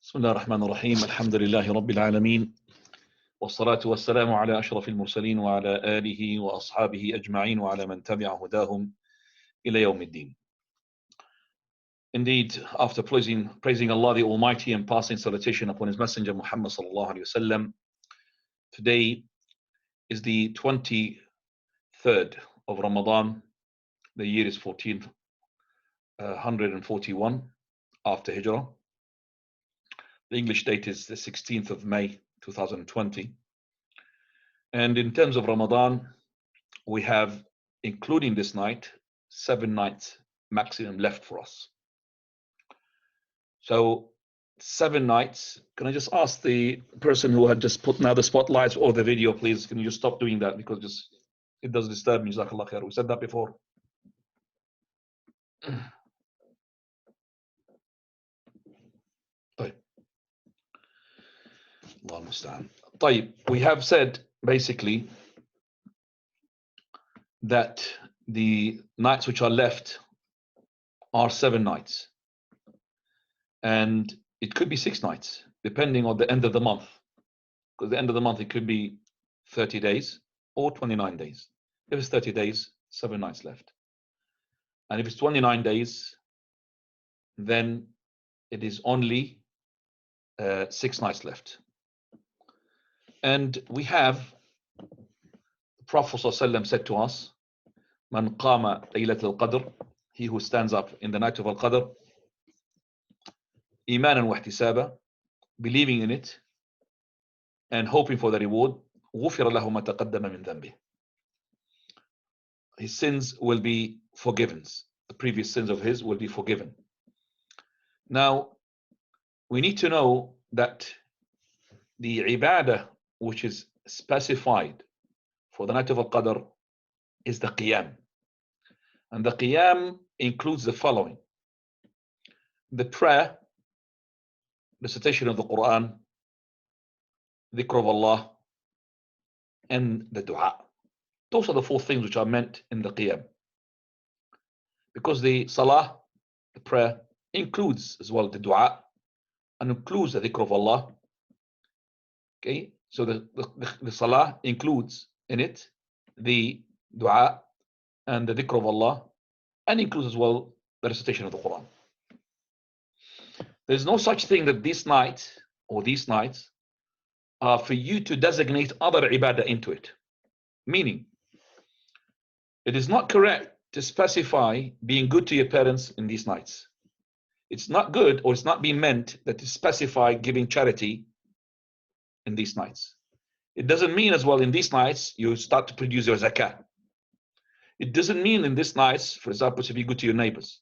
بسم الله الرحمن الرحيم الحمد لله رب العالمين والصلاة والسلام على أشرف المرسلين وعلى آله وأصحابه أجمعين وعلى من تبع هداهم إلى يوم الدين. Indeed, after praising Allah the Almighty and passing salutation upon His Messenger Muhammad sallallahu alaihi wasallam, today is the 23rd of Ramadan. The year is 1441 after Hijrah. The English date is the 16th of May 2020. And in terms of Ramadan, we have, including this night, 7 nights maximum left for us. So 7 nights. Can I just ask the person who had just put now the spotlights or the video, please, can you just stop doing that, because it does disturb me. Jazakallah khair. We said that before. Allah musta'an. We have said basically that the nights which are left are 7 nights, and it could be 6 nights depending on the end of the month, because the end of the month it could be 30 days or 29 days. If it's 30 days, 7 nights left, and if it's 29 days, then it is only 6 nights left. And we have the Prophet ﷺ said to us, Man qama laylat al-qadr, he who stands up in the night of al-qadr, imanan wa ihtisaba, believing in it and hoping for the reward, غُفِرَ لَهُ مَا تَقَدَّمَ مِنْ ذَنْبِهِ, his sins will be forgiven. The previous sins of his will be forgiven. Now, we need to know that the ibadah which is specified for the night of al-Qadr is the qiyam. And the qiyam includes the following: the prayer, recitation of the Quran, dhikr of Allah, and the dua. Those are the 4 things which are meant in the qiyam. Because the salah, the prayer, includes as well the dua and includes the dhikr of Allah. Okay, so the salah includes in it the dua and the dhikr of Allah, and includes as well the recitation of the Quran. There is no such thing that this night or these nights are for you to designate other ibadah into it. Meaning, it is not correct to specify being good to your parents in these nights. It's not good, or it's not being meant that to specify giving charity in these nights. It doesn't mean as well in these nights you start to produce your zakah. It doesn't mean in these nights, for example, to be good to your neighbors.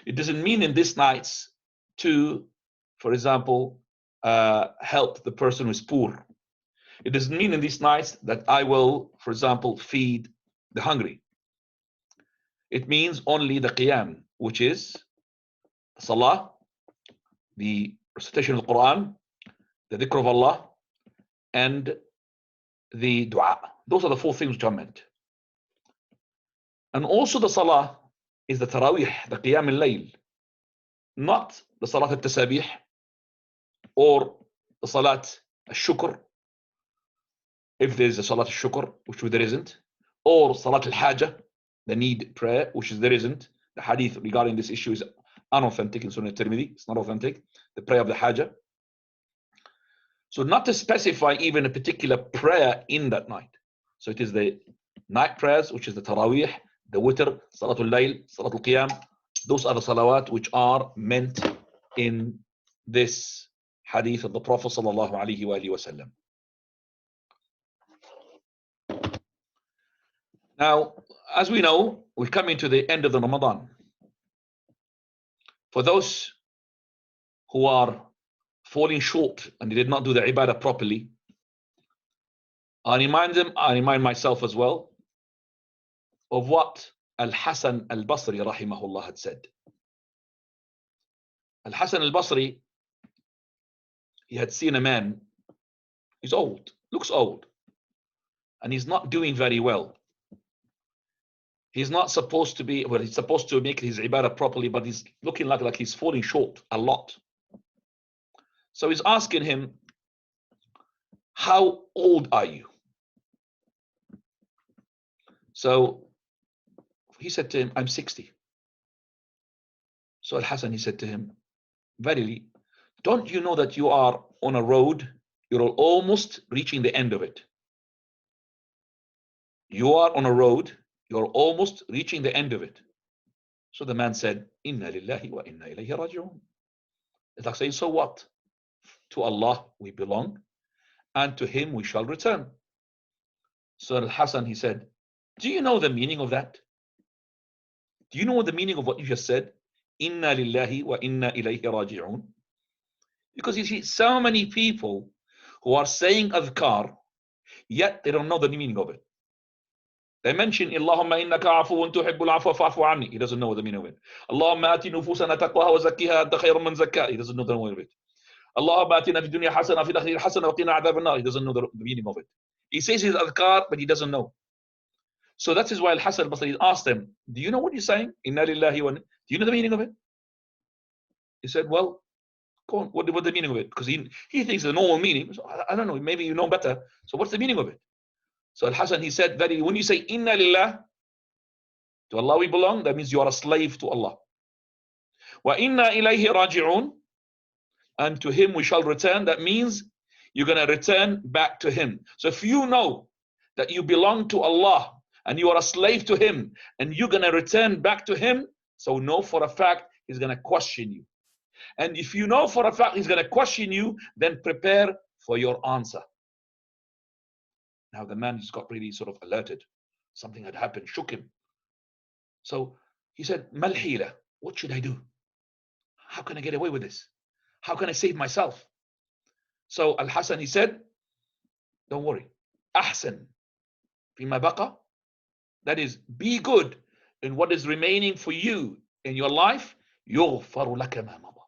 It doesn't mean in these nights to, for example, help the person who is poor. It doesn't mean in these nights that I will, for example, feed the hungry. It means only the qiyam, which is salah, the recitation of the Quran, the dhikr of Allah, and the dua. Those are the 4 things which are meant. And also the salah is the tarawih, the qiyam al-layl, not the salat al-tasabih or the salat al-shukr, if there is a salat al-shukr, which there isn't, or salat al-haja, the need prayer, which there isn't. The hadith regarding this issue is unauthentic in Sunnah Tirmidhi. It's not authentic. The prayer of the haja. So not to specify even a particular prayer in that night. So it is the night prayers, which is the tarawih, the witr, salatul layl, salatul qiyam. Those are the salawat which are meant in this hadith of the Prophet sallallahu alaihi wasallam. Now, as we know, we're coming to the end of the Ramadan. For those who are falling short and they did not do the ibadah properly, I remind myself as well of what Al-Hasan al-Basri rahimahullah had said. Al-Hasan al-Basri, he had seen a man, he's old, looks old, and he's not doing very well. He's not supposed to be, well, he's supposed to make his ibadah properly, but he's looking like he's falling short a lot. So he's asking him, how old are you? So he said to him, I'm 60. So Al-Hasan, he said to him, verily, don't you know that you are on a road, you're almost reaching the end of it. You are on a road, you're almost reaching the end of it. So the man said, Inna lillahi wa inna ilayhi raji'un. It's like saying, so what? To Allah we belong, and to Him we shall return. So Al-Hasan, he said, do you know the meaning of that? Do you know the meaning of what you just said? Inna lillahi wa inna ilayhi raji'un. Because you see, so many people who are saying adhkar, yet they don't know the meaning of it. They mention Allahumma innaka afuwun tuhibbul afwa fa'fu anni. He doesn't know the meaning of it. Allahumma ati nufusana taqwaha wa zakkiha anta khayrun man zakkaha. He doesn't know the meaning of it. Allahumma atina fid dunya hasana fil akhirati hasana wa qina adhaban nar. He doesn't know the meaning of it. He says his adhkar, but he doesn't know. So that is why Al-Hasan al-Basri asked them, do you know what you're saying? Inna lillahi wa. Do you know the meaning of it? He said, well, go on, what's the meaning of it? Because he thinks the normal meaning. So I don't know, maybe you know better. So what's the meaning of it? So Al-Hasan, he said that when you say Inna lillah, to Allah we belong, that means you are a slave to Allah. Wa inna ilayhi raji'un, and to Him we shall return. That means you're going to return back to Him. So if you know that you belong to Allah and you are a slave to Him and you're going to return back to Him, so know for a fact He's going to question you. And if you know for a fact He's going to question you, then prepare for your answer. Now the man just got really sort of alerted. Something had happened, shook him. So he said, Mal hila, what should I do? How can I get away with this? How can I save myself? So Al-Hasan, he said, don't worry. Ahsan fima baqa. That is, be good in what is remaining for you in your life. Yughfaru laka ma mada.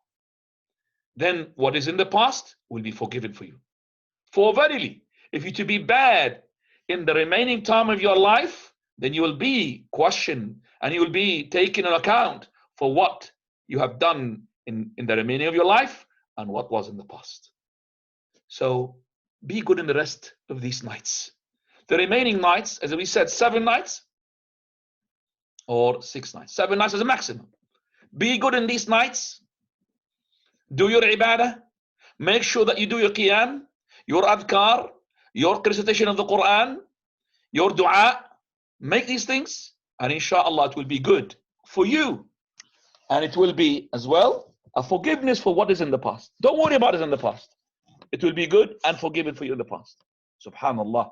Then what is in the past will be forgiven for you. For verily, if you to be bad in the remaining time of your life, then you will be questioned and you will be taken into account for what you have done in the remaining of your life and what was in the past. So be good in the rest of these nights. The remaining nights, as we said, 7 nights or 6 nights. 7 nights is a maximum. Be good in these nights. Do your ibadah. Make sure that you do your qiyam, your adhkar, your recitation of the Quran, your dua. Make these things, and inshallah it will be good for you. And it will be as well a forgiveness for what is in the past. Don't worry about it in the past. It will be good and forgiven for you in the past. Subhanallah.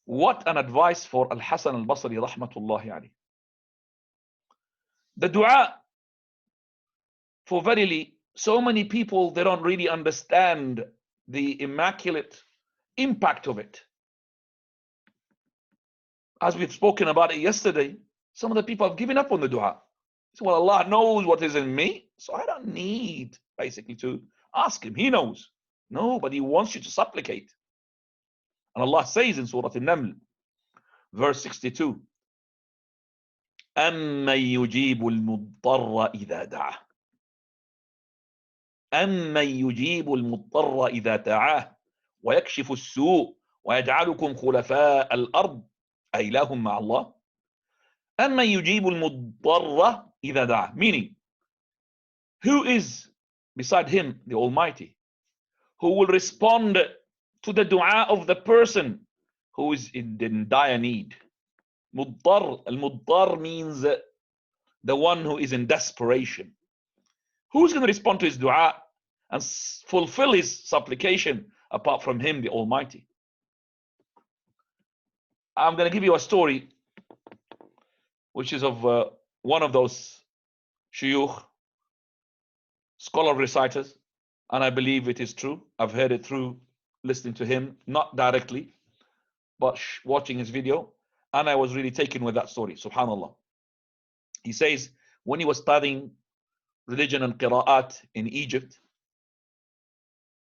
What an advice for Al-Hasan al-Basri rahmatullahi alayhi. The dua, for verily, so many people, they don't really understand the immaculate impact of it. As we've spoken about it yesterday, some of the people have given up on the dua. So, well, Allah knows what is in me, so I don't need basically to ask Him. He knows. No, but He wants you to supplicate. And Allah says in Surah An-Naml, verse 62, أَمَّن يُجِيبُ الْمُضْطَرَّ إِذَا دَعَاهُ أَمَّن يُجِيبُ الْمُضْطَرَّ إِذَا دَعَاهُ وَيَكْشِفُ السُّوءَ وَيَجْعَلُكُمْ خُلَفَاءَ الْأَرْضِ أَإِلَٰهٌ مَعَ اللَّهِ أَمَّن يُجِيبُ الْمُضْطَرَّ إِذَا دَعَاهُ. Meaning, who is beside Him, the Almighty, who will respond to the dua of the person who is in dire need? Muddar, al-muddar means the one who is in desperation. Who's going to respond to his dua and fulfill his supplication apart from Him, the Almighty? I'm going to give you a story which is of one of those shuyukh, scholar reciters, and I believe it is true. I've heard it through listening to him, not directly, but watching his video, and I was really taken with that story. Subhanallah. He says when he was studying religion and qira'at in Egypt,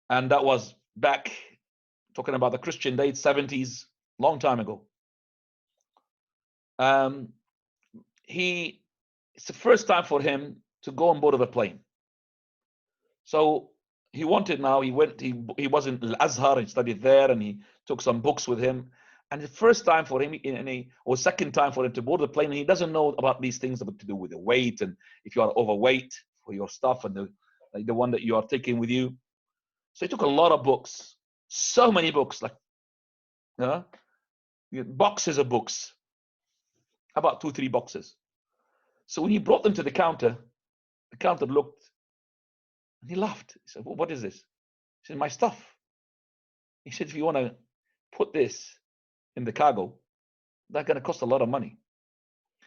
and that was back, talking about the Christian dates, 70s, long time ago. It's the first time for him to go on board of a plane. So he wanted now, he was in Al-Azhar, he studied there, and he took some books with him. And the first time for him, or second time for him to board the plane, and he doesn't know about these things about to do with the weight, and if you are overweight for your stuff, and the one that you are taking with you. So he took a lot of books, so many books, like boxes of books, about 2-3 boxes. So when he brought them to the counter looked, and he laughed. He said, well, what is this? He said, my stuff. He said, if you want to put this in the cargo, that's going to cost a lot of money.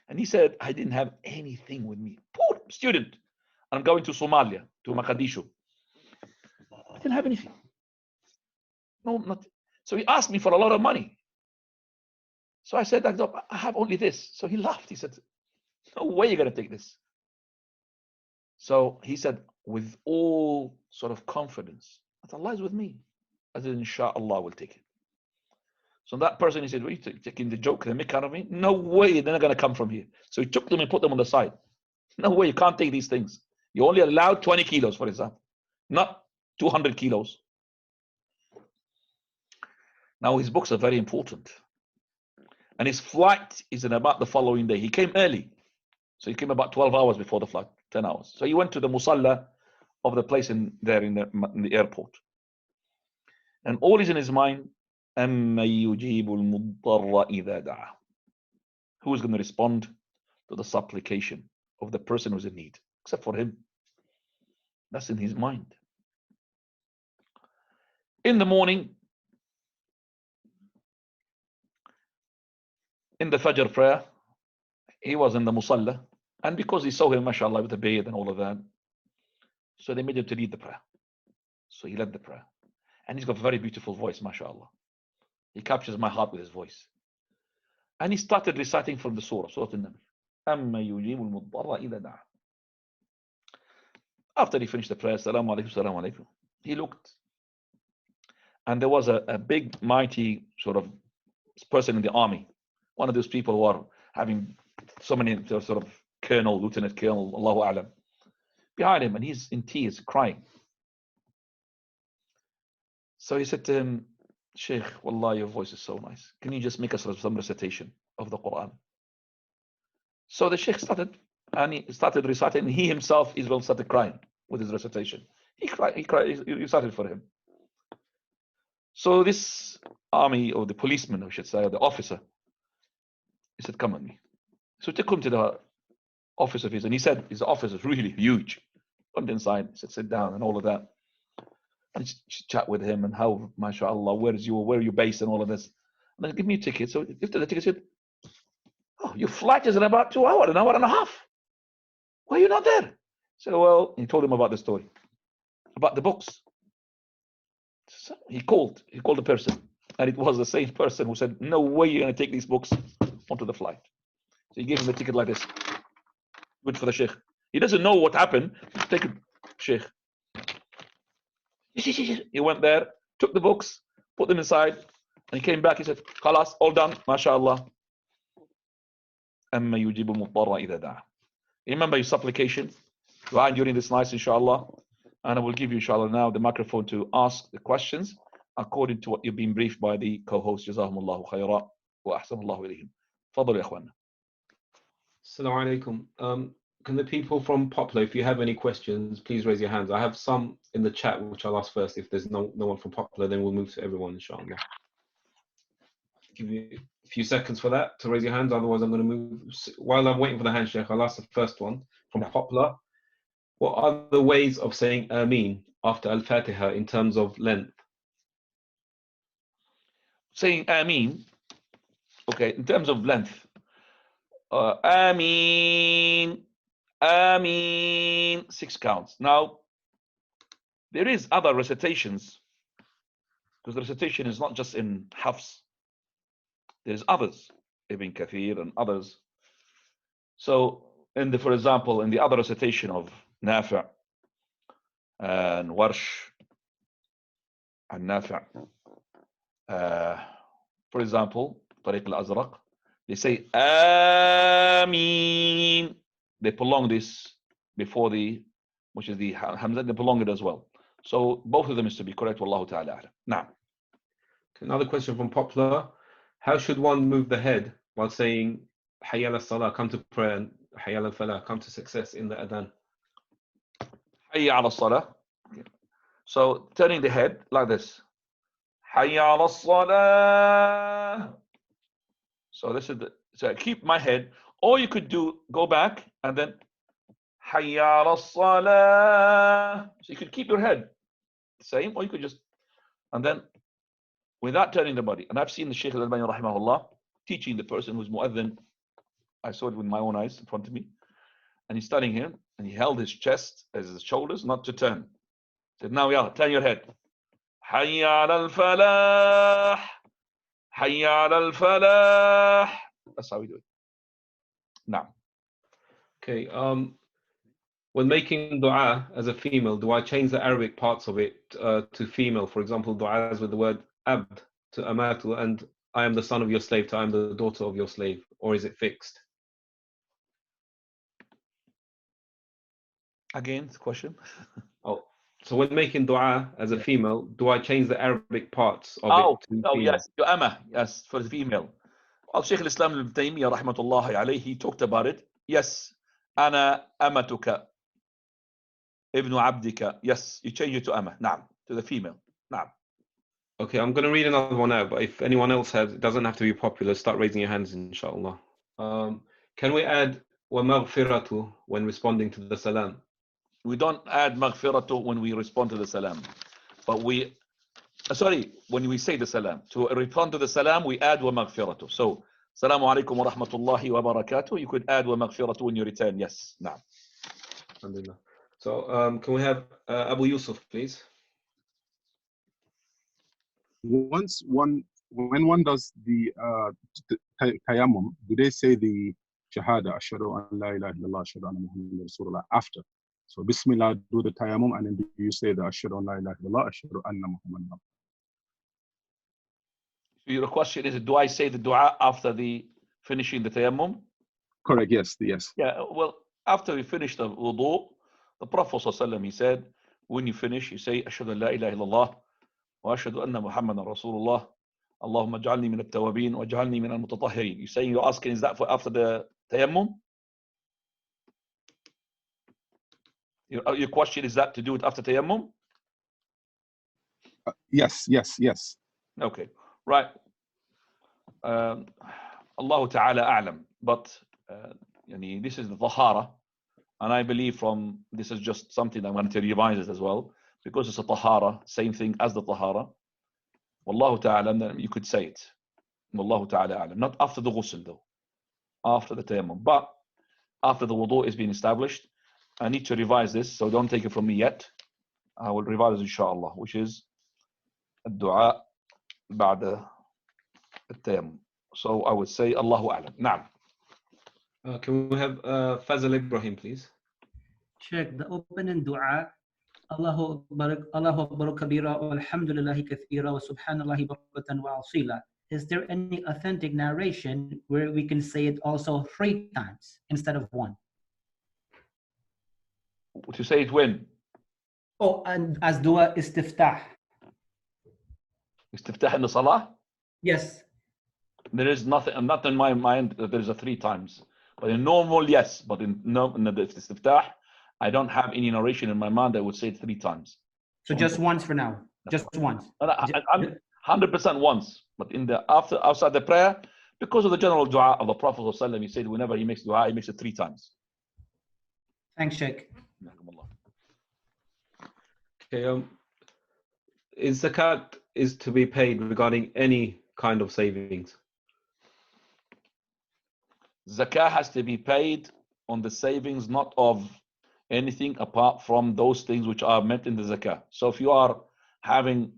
And he said, I didn't have anything with me. Poor student. I'm going to Somalia, to Mogadishu. I didn't have anything. No, not. So he asked me for a lot of money. So I said, I have only this. So he laughed. He said, no way you're going to take this. So he said, with all sort of confidence, that Allah is with me. I said, inshallah, we'll take it. So that person, he said, well, you taking the joke, the mick out of me? No way, they're not going to come from here. So he took them and put them on the side. No way, you can't take these things. You're only allowed 20 kilos, for example, not 200 kilos. Now, his books are very important. And his flight is in about the following day. He came early. So he came about 12 hours before the flight, 10 hours. So he went to the musalla of the place in the airport. And all is in his mind, أَمَّن يُجِيبُ الْمُضْطَرَّ إِذَا دَعَى. Who is going to respond to the supplication of the person who's in need? Except for him. That's in his mind. In the morning, in the Fajr prayer, he was in the musalla, and because he saw him, mashallah, with the beard and all of that, so they made him to lead the prayer. So he led the prayer. And he's got a very beautiful voice, mashallah. He captures my heart with his voice. And he started reciting from the surah, Surah Al-Nabi. أَمَّن يُجِيبُ الْمُضْطَرَّ إِذَا دَعَى. After he finished the prayer, Assalamu alaikum, Assalamu alaikum, he looked. And there was a big, mighty sort of person in the army. One of those people who are having so many sort of colonel, lieutenant colonel, Allahu A'lam, behind him, and he's in tears, crying. So he said to him, Sheikh, wallah, your voice is so nice. Can you just make us some recitation of the Quran? So the Sheikh started, and he started reciting, and he himself is well started crying with his recitation. He recited for him. So this army, or the policeman, I should say, or the officer, he said, come on me. So he took him to the office of his, and he said, his office is really huge. Went inside, he said, sit down, and all of that. And chat with him, and how, mashallah, where are you based, and all of this. And then give me a ticket. So after the ticket, he said, oh, your flight is in about 2 hours, an hour and a half. Why are you not there? So, well, he told him about the story, about the books. So he called the person, and it was the same person who said, no way you're going to take these books onto the flight. So he gave him the ticket like this. Good for the Sheikh. He doesn't know what happened. Take it, Sheikh. He went there, took the books, put them inside, and he came back. He said, Khalas, all done, mashallah. أَمَّن يُجِيبُ الْمُضْطَرَّ إِذَا دَعَى. Remember your supplication during this night, inshallah. And I will give you, inshallah, now the microphone to ask the questions according to what you've been briefed by the co-host. Jazahumullahu khayra wa ahsanallahu ilayhim. Fadal ya ikhwana. Assalamu alaikum. Can the people from Poplar, if you have any questions, please raise your hands. I have some in the chat, which I'll ask first. If there's no one from Poplar, then we'll move to everyone, inshallah. Give you a few seconds for that to raise your hands. Otherwise, I'm going to move. While I'm waiting for the handshake, I'll ask the first one from Poplar. What are the ways of saying Ameen after Al-Fatiha in terms of length? Saying Ameen, okay, in terms of length. Ameen, Ameen, 6 counts. Now, there is other recitations, because the recitation is not just in Hafs. There's others, Ibn Kathir and others. So, for example, in the other recitation of Nafi' and Warsh and Nafi', for example, Tariq al-Azraq, they say Ameen. They prolong this before which is the Hamza, they prolong it as well. So both of them is to be correct. Wallahu ta'ala a'lam. Now, Another question from Poplar. How should one move the head while saying Hayya ala salah, come to prayer, and Hayya ala falah, come to success in the adhan? Hayya ala salah. So turning the head like this. Hayya ala salah. So this is so keep my head. Or you could go back and then Hayya ala salah. So you could keep your head the same, or you could just, and then without turning the body. And I've seen the Shaykh al-Albani rahimahullah teaching the person who's mu'adhin. I saw it with my own eyes in front of me. And he's studying him, and he held his chest as his shoulders not to turn. He said, now yeah, turn your head. Hayya al-falah. Hayya al-falah. That's how we do it. Now. Okay. When making dua as a female, do I change the Arabic parts of it to female? For example, du'as with the word abd to amatu, and I am the son of your slave to I am the daughter of your slave, or is it fixed? Again, the question. Oh, so when making dua as a female, do I change the Arabic parts of it to female? Yes, to amma, yes, for the female. Well, Shaykh al-Islam ibn Taymiyyah rahmatullahi alayhi, he talked about it. Yes, ana amatuka. Ibn Abdika. Yes, you change it to Amma. Naam, to the female. Naam. Okay, I'm going to read another one out, but if anyone else has, it doesn't have to be popular, start raising your hands, inshallah. Can we add wa maghfiratu when responding to the salam? We don't add maghfiratu when we respond to the salam. But when we say the salam. To respond to the salam, we add wa maghfiratu. So, Assalamu alaikum wa rahmatullahi wa barakatuh. You could add wa maghfiratu when you return. Yes. Naam. Alhamdulillah. So can we have Abu Yusuf, please? When one does the tayammum, do they say the shahada, ashhadu an la ilaha illallah, ashhadu anna Muhammadan Rasulullah after? So Bismillah, do the tayammum, and then do you say the ashhadu an la ilaha illallah, ashhadu anna Muhammadan? So your question is, do I say the dua after the finishing the tayammum? Correct. Yes. Yes. Yeah. Well, after we finish the wudu, the Prophet ﷺ, he said, when you finish, you say, Ashhadu an la ilaha illallah, wa ashhadu anna Muhammadan Rasulullah, Allahumma ja'alni min at-tawabin, wa ja'alni min al-mutatahhirin. You're asking, is that for after the tayammum? Your question is that to do it after tayammum? Yes. Okay, right. Allahu ta'ala a'lam. But this is the tahara. And I believe this is just something I'm going to revise it as well, because it's a tahara, same thing as the tahara. Wallahu ta'ala, then you could say it. Wallahu ta'ala a'lam. Not after the ghusl though, after the tayammum. But after the wudu is being established, I need to revise this, so don't take it from me yet. I will revise it inshallah, which is الدعاء بعد التيمم. So I would say Allahu a'lam. Naam. Can we have Fazal Ibrahim, please? Check the opening dua. Allahu Akbar kabira wa alhamdulillahi kathira wa subhanallahi bukratan wa asila. Is there any authentic narration where we can say it also 3 times instead of 1? To say it when? Oh, and as dua istiftah. Istiftah in the salah? Yes. There is nothing, not in my mind that there's a 3 times. But in normal, yes. But in the istiftah, I don't have any narration in my mind that would say it 3 times. So just once for now. Just once. I'm 100% once. But outside the prayer, because of the general dua of the Prophet ﷺ, he said whenever he makes dua, he makes it 3 times. Thanks, Sheikh. Okay. Is zakat is to be paid regarding any kind of savings? Zakah has to be paid on the savings, not of anything apart from those things which are meant in the zakah. So if you are having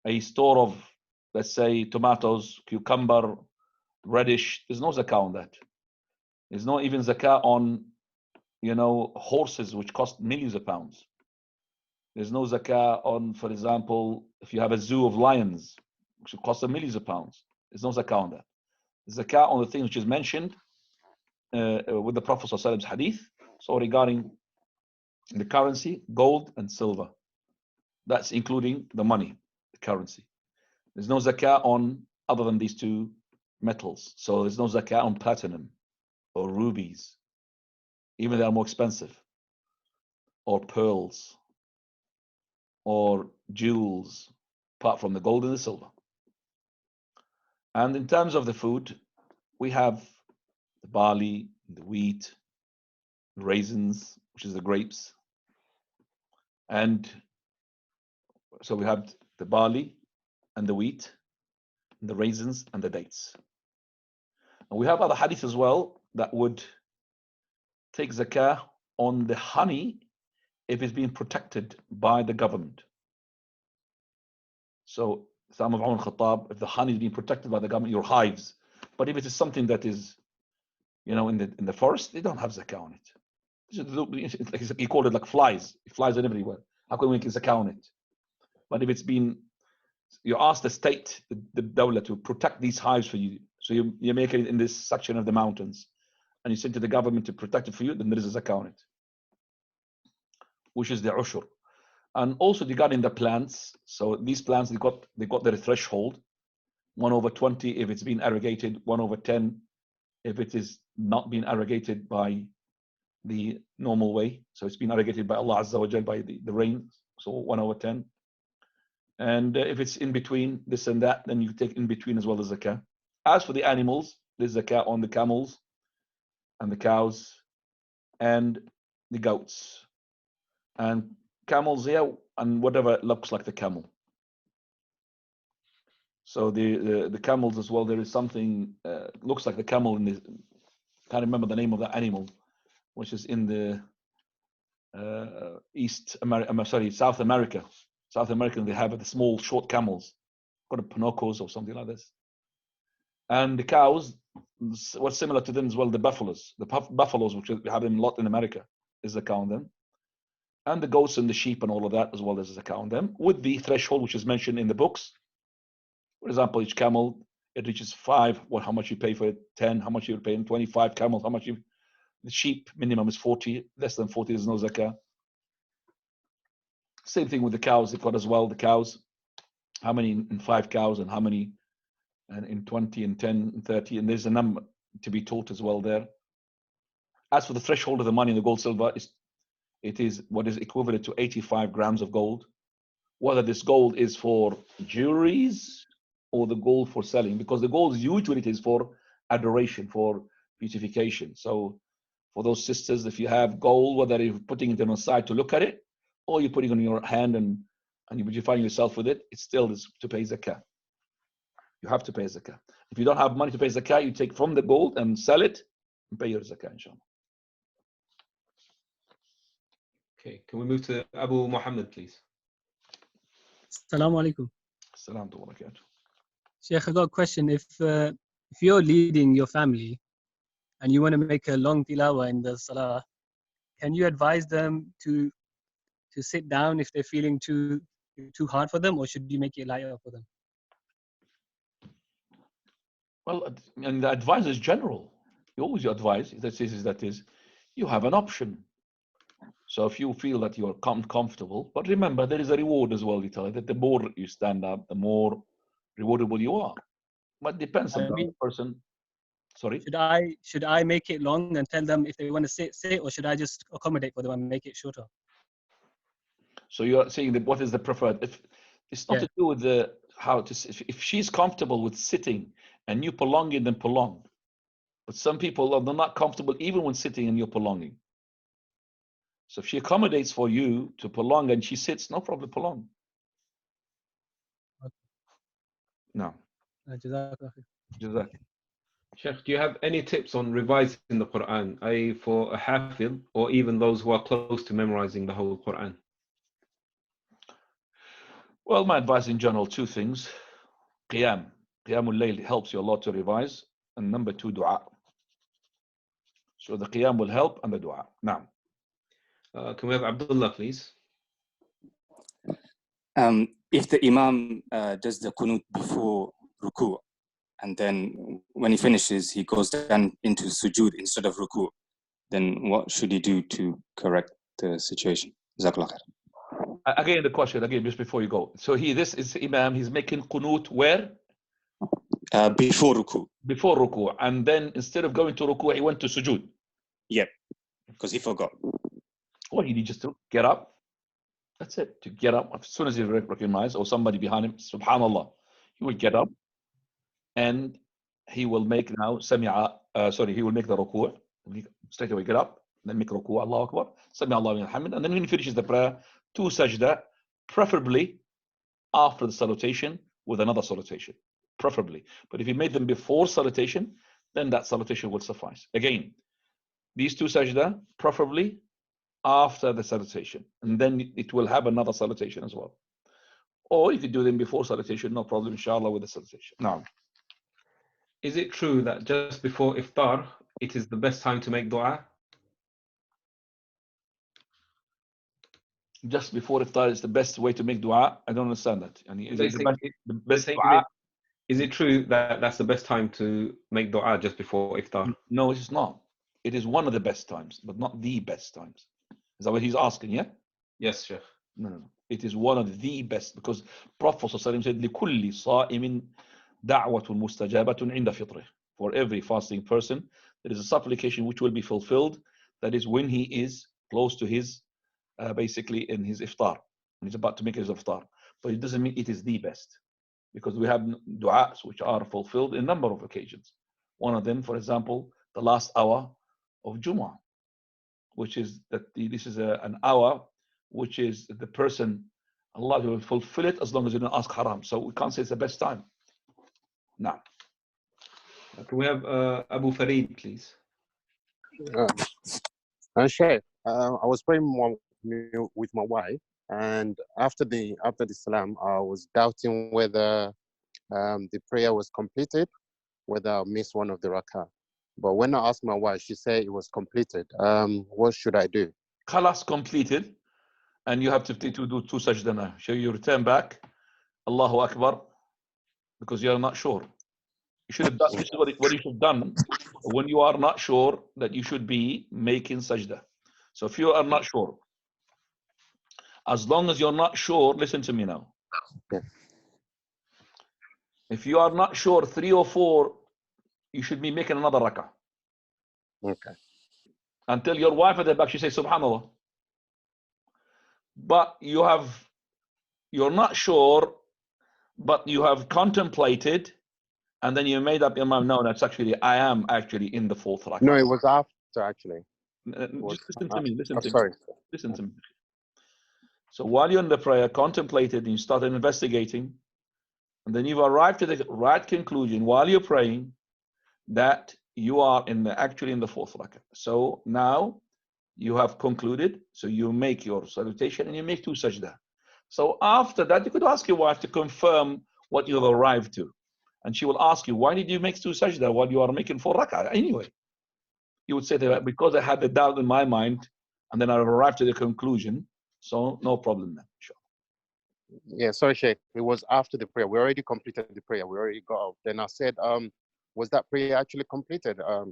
a store of, let's say, tomatoes, cucumber, radish, there's no zakah on that. There's no even zakah on, horses which cost millions of pounds. There's no zakah on, for example, if you have a zoo of lions, which costs millions of pounds. There's no zakah on that. Zakah on the things which is mentioned with the Prophet ﷺ's hadith. So regarding the currency, gold and silver. That's including the money, the currency. There's no zakah on other than these two metals. So there's no zakah on platinum or rubies, even they are more expensive, or pearls, or jewels, apart from the gold and the silver. And in terms of the food, we have the barley, the wheat, the raisins, which is the grapes. And so we have the barley and the wheat, and the raisins and the dates. And we have other hadith as well that would take zakah on the honey if it's being protected by the government. So, Thumb of Umar Khattab, if the honey is being protected by the government, your hives. But if it is something that is, in the forest, they don't have zakah on it. He called it like flies. Flies are everywhere. How can we make zakah on it? But if it's been, you ask the state, the dawla, to protect these hives for you. So you make it in this section of the mountains, and you send to the government to protect it for you, then there is a zakah on it, which is the ushur. And also regarding the plants, so these plants, they got their threshold, 1/20 if it's been irrigated, 1/10 if it is not being irrigated by the normal way. So it's been irrigated by Allah Azza wa Jal, by the rain, so 1/10. And if it's in between this and that, then you take in between as well as zakah. As for the animals, there's zakah on the camels and the cows and the goats. And camels here, and whatever looks like the camel. So the camels as well, there is something looks like the camel in the, can't remember the name of that animal, which is in the South America. South American, they have the small short camels, called Pinocchos or something like this. And the cows, what's similar to them as well, the buffaloes. The buffaloes, which we have them a lot in America, is the cow on them. And the goats and the sheep and all of that as well, as a zakah on them, with the threshold which is mentioned in the books. For example, each camel, it reaches 5, how much you pay for it, 10, how much you pay, 25 camels, how much you, the sheep minimum is 40, less than 40 there's no zakah. Same thing with the cows, they've got as well, the cows, how many in 5 cows and how many and in 20 and 10 and 30, and there's a number to be taught as well there. As for the threshold of the money in the gold silver, it is what is equivalent to 85 grams of gold. Whether this gold is for jewelries or the gold for selling, because the gold usually it is for adoration, for beautification. So for those sisters, if you have gold, whether you're putting it on the side to look at it, or you're putting it on your hand and you're beautifying yourself with it, it still is to pay zakah. You have to pay zakah. If you don't have money to pay zakah, you take from the gold and sell it and pay your zakah, inshallah. Okay, can we move to Abu Muhammad, please? Assalamu alaikum. Assalamu alaikum. Sheikh, I got a question. If you're leading your family and you want to make a long tilawah in the salah, can you advise them to sit down if they're feeling too hard for them, or should you make it lighter for them? Well, and the advice is general. You always advise, that is, you have an option. So if you feel that you're comfortable, but remember, there is a reward as well. You tell you that the more you stand up, the more rewardable you are. But it depends on the person. Sorry? Should I make it long and tell them if they want to sit, or should I just accommodate for them and make it shorter? So you're saying that what is the preferred? If it's not to do with the how to. If she's comfortable with sitting and you prolonging, then prolong. But some people are not comfortable even when sitting and you're prolonging. So if she accommodates for you to prolong and she sits, no problem, prolong. Okay. No. Jazakallah. Sheikh, do you have any tips on revising the Quran, i.e. for a hafid or even those who are close to memorizing the whole Quran? Well, my advice in general, 2 things. Qiyamul Layl helps you a lot to revise. And number 2, dua. So the Qiyam will help and the dua. Now. Can we have Abdullah, please? If the Imam does the qunut before ruku, and then when he finishes, he goes down into sujood instead of ruku, then what should he do to correct the situation? Jazakallah khair. Again, the question, again, just before you go. So this is Imam, he's making qunut where? Before ruku. Before ruku. And then instead of going to ruku, he went to sujood. Yep, because he forgot. Well, he needs just to get up. That's it. To get up as soon as he recognizes, or somebody behind him, subhanallah, he will get up and he will make now he will make the ruku'. Straight away get up, then make ruku', Allahu Akbar, Sami Allahu liman hamid, and then when he finishes the prayer, 2 sajda, preferably after the salutation with another salutation, preferably. But if he made them before salutation, then that salutation will suffice. Again, these 2 sajda, preferably after the salutation, and then it will have another salutation as well. Or you could do them before salutation, no problem, inshallah, with the salutation. Now, is it true that just before iftar, it is the best time to make dua? Just before iftar is the best way to make dua? I don't understand that. I mean, is it true that that's the best time to make dua just before iftar? No, it's not. It is one of the best times, but not the best times. Is that what he's asking, yeah? Yes, Sheikh. No. It is one of the best, because Prophet ﷺ said, لِكُلِّ صَائِمٍ دَعْوَةٌ مُسْتَجَابَةٌ عِنْدَ فِطْرِهِ. For every fasting person, there is a supplication which will be fulfilled. That is when he is close to his, basically in his iftar. When he's about to make his iftar. But it doesn't mean it is the best. Because we have du'as which are fulfilled in a number of occasions. One of them, for example, the last hour of Jumu'ah, which is that this is an hour which is the person, Allah will fulfill it as long as you don't ask haram. So we can't say it's the best time. Now. Can we have Abu Farid, please? Sheikh, I was praying with my wife, and after the salam, I was doubting whether the prayer was completed, whether I missed one of the rak'ah. But when I asked my wife, she said it was completed. What should I do? Khalas, completed, and you have to do 2 sajda now. So you return back, Allahu Akbar, because you are not sure. You should have done, this is what you should have done when you are not sure that you should be making sajda. So if you are not sure, as long as you're not sure, listen to me now. Yeah. If you are not sure 3 or 4, you should be making another rak'ah. Okay. Until your wife at the back, she says, subhanallah. But you're not sure, but you have contemplated, and then you made up your mind, no, that's actually, I am actually in the 4th rak'ah. No, it was after, actually. Just listen to me, listen to me. So while you're in the prayer, contemplated, and you started investigating, and then you've arrived to the right conclusion while you're praying that you are actually in the 4th rak'ah. So now you have concluded, so you make your salutation and you make 2 sajda. So after that, you could ask your wife to confirm what you have arrived to. And she will ask you, why did you make 2 sajda while you are making 4 rak'ah? Anyway, you would say that because I had the doubt in my mind, and then I've arrived to the conclusion, so no problem then. Sure. Yeah, sorry, Sheikh. It was after the prayer. We already completed the prayer. We already got out. Then I said, was that prayer actually completed? I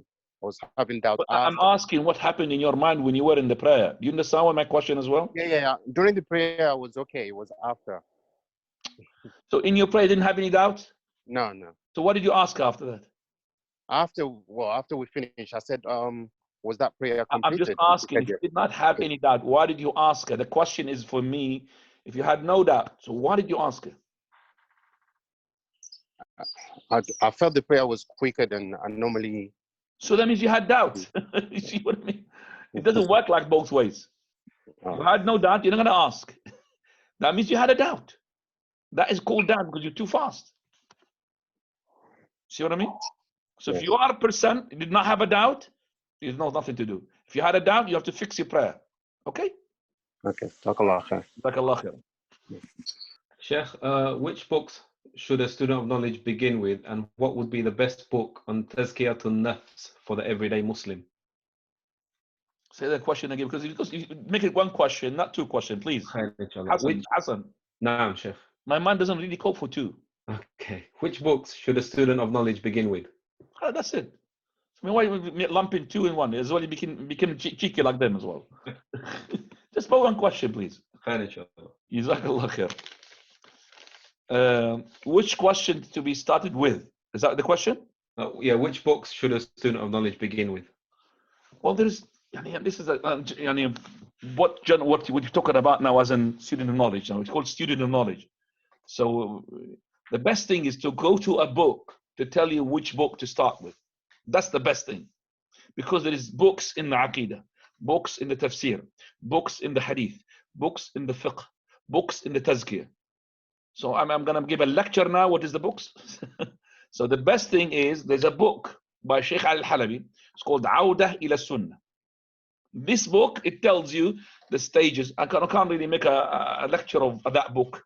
was having doubt. I'm asking what happened in your mind when you were in the prayer. Do you understand what my question as well? Yeah. During the prayer, I was okay. It was after. So in your prayer, you didn't have any doubt? No. So what did you ask after that? After we finished, I said, was that prayer completed? I'm just asking, if you did not have any doubt, why did you ask her? The question is for me, if you had no doubt, so why did you ask her? I felt the prayer was quicker than I normally. So that means you had doubt. You see what I mean? It doesn't work like both ways. You had no doubt, you're not going to ask. That means you had a doubt. That is called doubt because you're too fast. See what I mean? So if you are %, you did not have a doubt, there's nothing to do. If you had a doubt, you have to fix your prayer. Okay? Okay. Jazakallah khair. Jazakallah khair. Sheikh, which books should a student of knowledge begin with, and what would be the best book on Tazkiyatun Nafs for the everyday Muslim? Say that question again, because you make it 1 question, not 2 questions, please. Hassan. Naam, Sheikh. My mind doesn't really cope for 2. Okay. Which books should a student of knowledge begin with? That's it. I mean, why you lump in 2 in 1? As well, you become cheeky like them as well. Just for 1 question, please. Furniture. Jazakallah khair. Which question to be started with? Is that the question? Yeah, which books should a student of knowledge begin with? Well, this is what you're talking about now as in student of knowledge. Now it's called student of knowledge. So the best thing is to go to a book to tell you which book to start with. That's the best thing, because there is books in the Aqidah, books in the Tafsir, books in the Hadith, books in the Fiqh, books in the Tazkiyah. So I'm going to give a lecture now. What is the books? So the best thing is there's a book by Sheikh Al-Halabi. It's called Awdah ila Sunnah. This book, it tells you the stages. I can't really make a lecture of that book.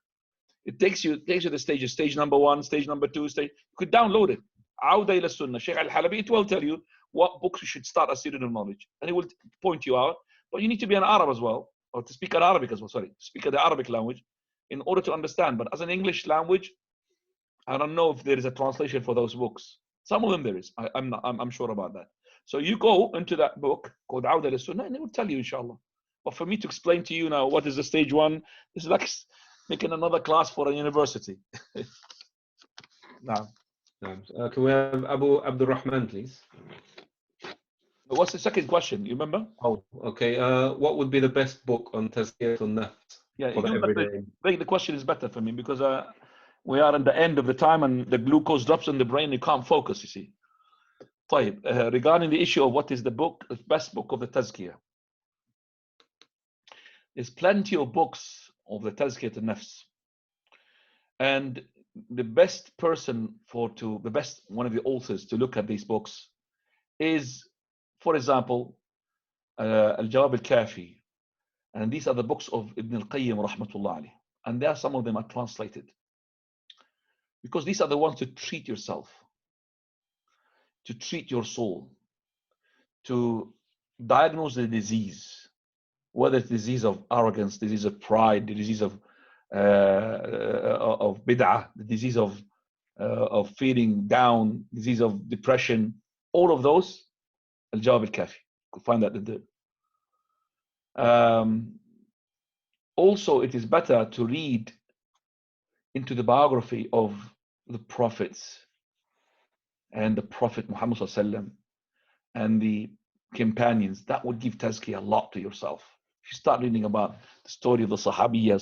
It takes you the stages. Stage number 1, stage number 2, stage. You could download it. Awdah ila Sunnah. Sheikh Al-Halabi. It will tell you what books you should start as student of knowledge, and it will point you out. But you need to be an Arab as well, or to speak an Arabic as well. Sorry, speak the Arabic language in order to understand. But as an English language, I don't know if there is a translation for those books. Some of them there is. I'm sure about that. So you go into that book called Awdah ila Sunnah, and it will tell you, inshallah. But for me to explain to you now what is the stage 1, this is like making another class for a university. Now, can we have Abu Abdul Rahman, please? what's the second question? You remember? Oh, okay. What would be the best book on Tazkiyat al-Nafs? Yeah, for the everyday? the question is better for me because we are at the end of the time and the glucose drops in the brain. You can't focus, you see. Regarding the issue of what is the best book of the Tazkiyah, there's plenty of books of the Tazkiyat al-Nafs, and the best person one of the authors to look at these books is, for example, Al-Jawab al-Kafi, and these are the books of Ibn al-Qayyim rahmatullah alayh, and there some of them are translated because these are the ones to treat yourself, to treat your soul, to diagnose the disease, whether it's disease of arrogance, disease of pride, the disease of bid'ah, the disease of feeling down, disease of depression, all of those. Al-Jawab al-Kafi, you could find that in the also, it is better to read into the biography of the prophets and the Prophet Muhammad sallam and the companions. That would give tazkiyah a lot to yourself. If you start reading about the story of the sahabiyat,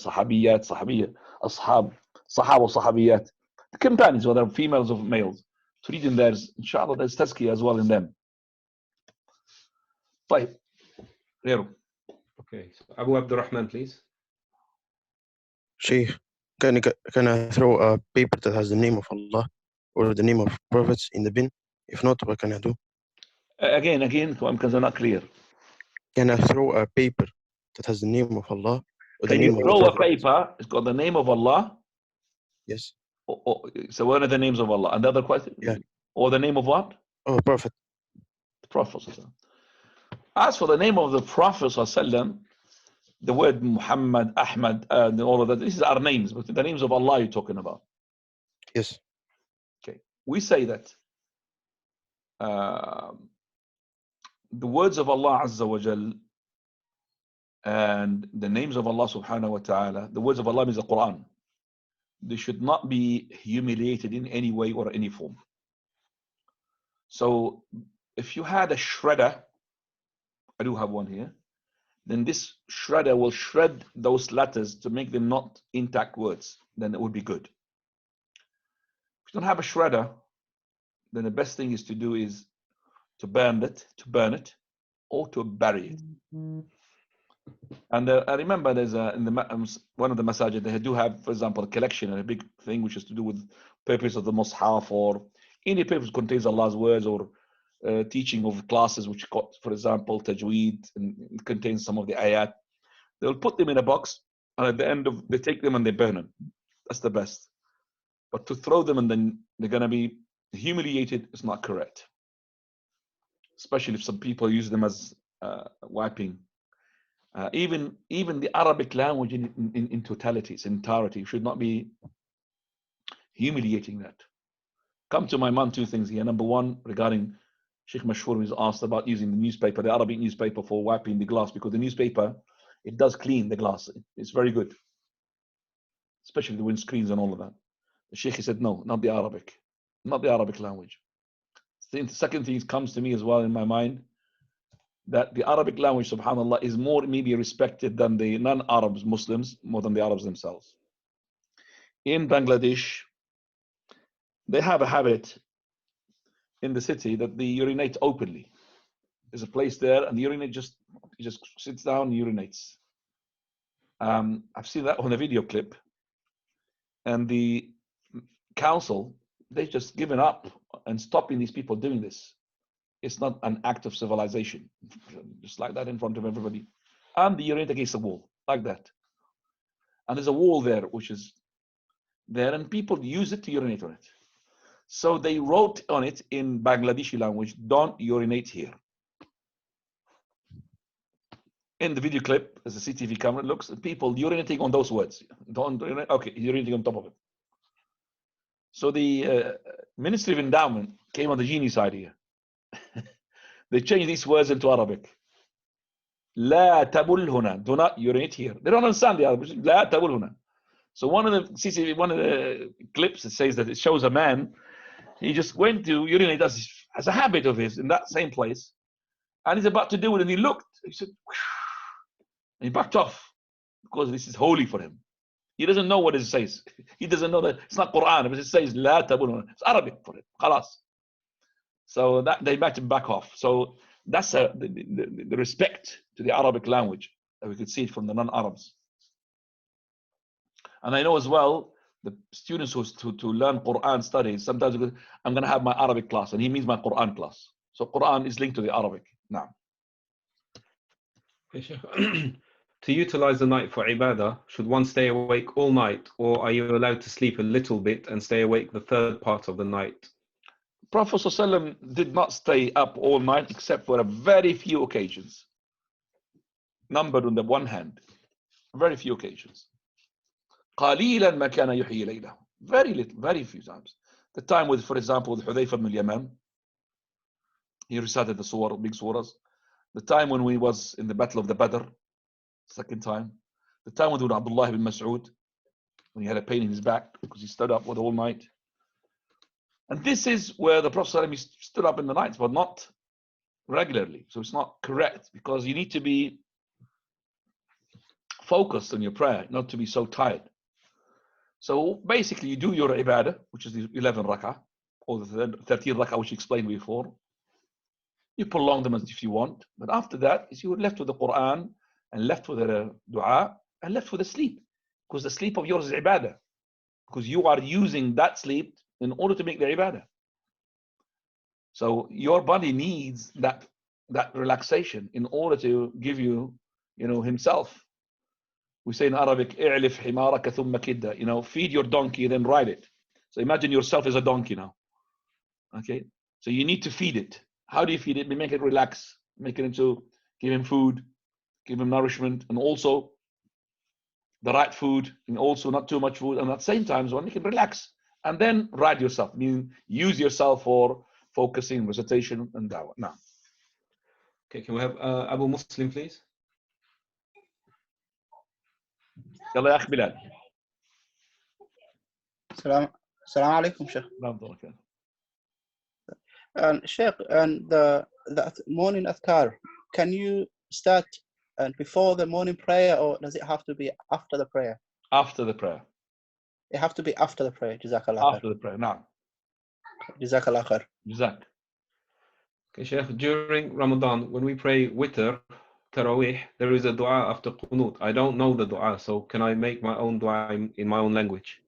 ashab, sahaba, sahabiyat, the companions, whether females or males, to read in there, inshallah, there's tazkiyah as well in them. طيب. Okay, so Abu Abdul Rahman, please. Sheikh, can I throw a paper that has the name of Allah or the name of prophets in the bin? If not, what can I do? Again, because I'm not clear. Can I throw a paper that has the name of Allah or the Can name you of throw a prophets? paper? It's got the name of Allah. Yes. So what are the names of Allah? And the other question? Yeah. Or the name of what? Oh, Prophet. The Prophet. As for the name of the Prophet, the word Muhammad, Ahmad, and all of that, these are names, but the names of Allah you're talking about. Yes. Okay. We say that the words of Allah Azza wa Jal and the names of Allah Subhanahu wa Ta'ala, the words of Allah means the Quran. They should not be humiliated in any way or any form. So if you had a shredder, I do have one here, then this shredder will shred those letters to make them not intact words. Then it would be good. If you don't have a shredder, then the best thing is to do is to burn it, or to bury it. And I remember there's in one of the masajid, they do have, for example, a collection and a big thing which is to do with papers of the Mus'haf or any paper that contains Allah's words or teaching of classes which got, for example, tajweed and contains some of the ayat. They'll put them in a box and at the end they take them and they burn them. That's the best. But to throw them and then they're going to be humiliated is not correct. Especially if some people use them as wiping. Even the Arabic language in totality, its entirety, should not be humiliating that. Come to my mind, two things here. Number one, regarding Sheikh Mashhur was asked about using the newspaper, the Arabic newspaper, for wiping the glass, because the newspaper It does clean the glass. It's very good, especially the windscreens and all of that. The Sheikh said, no, not the Arabic, not the Arabic language. The second thing comes to me as well in my mind, that the Arabic language, subhanAllah, is more maybe respected than the non-Arabs, Muslims, more than the Arabs themselves. In Bangladesh, they have a habit in the city that they urinate openly. There's a place there, and the urinate he just sits down and urinates. I've seen that on a video clip, and the council, they just given up and stopping these people doing this. It's not an act of civilization, just like that in front of everybody. And they urinate against the wall, like that. And there's a wall there, which is there, and people use it to urinate on it. So they wrote on it in Bangladeshi language, don't urinate here. In the video clip, as a CCTV camera looks, people urinating on those words. Don't urinate, okay, urinating on top of it. So the Ministry of Endowment came on the genius idea. They changed these words into Arabic. لا تبل هنا. Do not urinate here. They don't understand the Arabic. لا تبل هنا. So one of the clips, it says that it shows a man, he just went to urinate as a habit of his in that same place, and he's about to do it, and he looked, he said, and he backed off because this is holy for him. He doesn't know what it says. He doesn't know that it's not Quran, but it says لا تبل هنا. It's Arabic for it. خلاص. So that they backed him back off. So that's the respect to the Arabic language that we could see it from the non-Arabs. And I know as well the students who to learn Quran studies, sometimes go, I'm going to have my Arabic class, and he means my Quran class. So Quran is linked to the Arabic now. To utilize the night for ibadah, should one stay awake all night, or are you allowed to sleep a little bit and stay awake the third part of the night? Prophet ﷺ did not stay up all night except for a very few occasions, numbered on the one hand, very few occasions. قليلا ما كان يحيي ليله. Very little, very few times. The time with, for example, with Hudayfa ibn al-Yaman, he recited the surah, big surahs. The time when we was in the battle of the Badr, second time. The time with Abdullah ibn Mas'ud, when he had a pain in his back because he stood up for the whole night. And this is where the Prophet ﷺ stood up in the nights, but not regularly. So it's not correct, because you need to be focused on your prayer, not to be so tired. So basically you do your ibadah, which is the 11 rak'ah, or the 13 rak'ah, which I explained before. You prolong them as if you want, but after that, you're left with the Quran, and left with the dua, and left with the sleep. Because the sleep of yours is ibadah. Because you are using that sleep in order to make the ibadah. So your body needs that relaxation in order to give you, himself. We say in Arabic, "i'lif himaraka thumma kidda." Feed your donkey, then ride it. So imagine yourself as a donkey now. Okay, so you need to feed it. How do you feed it? We make it relax, make it into, give him food, give him nourishment, and also the right food, and also not too much food, and at the same time, so make it relax. And then ride yourself, meaning use yourself for focusing, recitation, and dawah. Now. Okay, can we have Abu Muslim, please? يلا يا أخي بلال. السلام عليكم شيخ. Sheikh, and the morning adhkar, can you start before the morning prayer, or does it have to be after the prayer? After the prayer. It have to be after the prayer. Jazakallah. After the prayer. Now. Jazakallah khair. Jazak. Okay, Sheikh, during Ramadan, when we pray witr, Taraweeh, there is a dua after qunut. I don't know the dua, so can I make my own dua in my own language?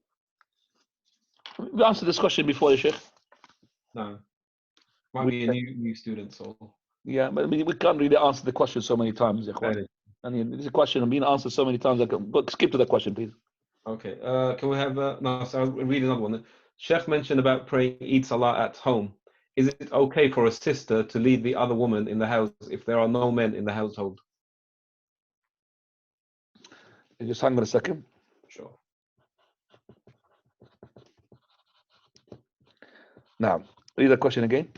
We answered this question before, Sheikh. No. Might be a new student, so. Yeah, but we can't really answer the question so many times. I mean, this is a question being answered so many times. Skip to that question, please. Okay. Can we have no? So I'll read another one. Sheikh mentioned about praying Eid Salah at home. Is it okay for a sister to lead the other woman in the house if there are no men in the household? Just hang on a second. Sure. Now, read the question again.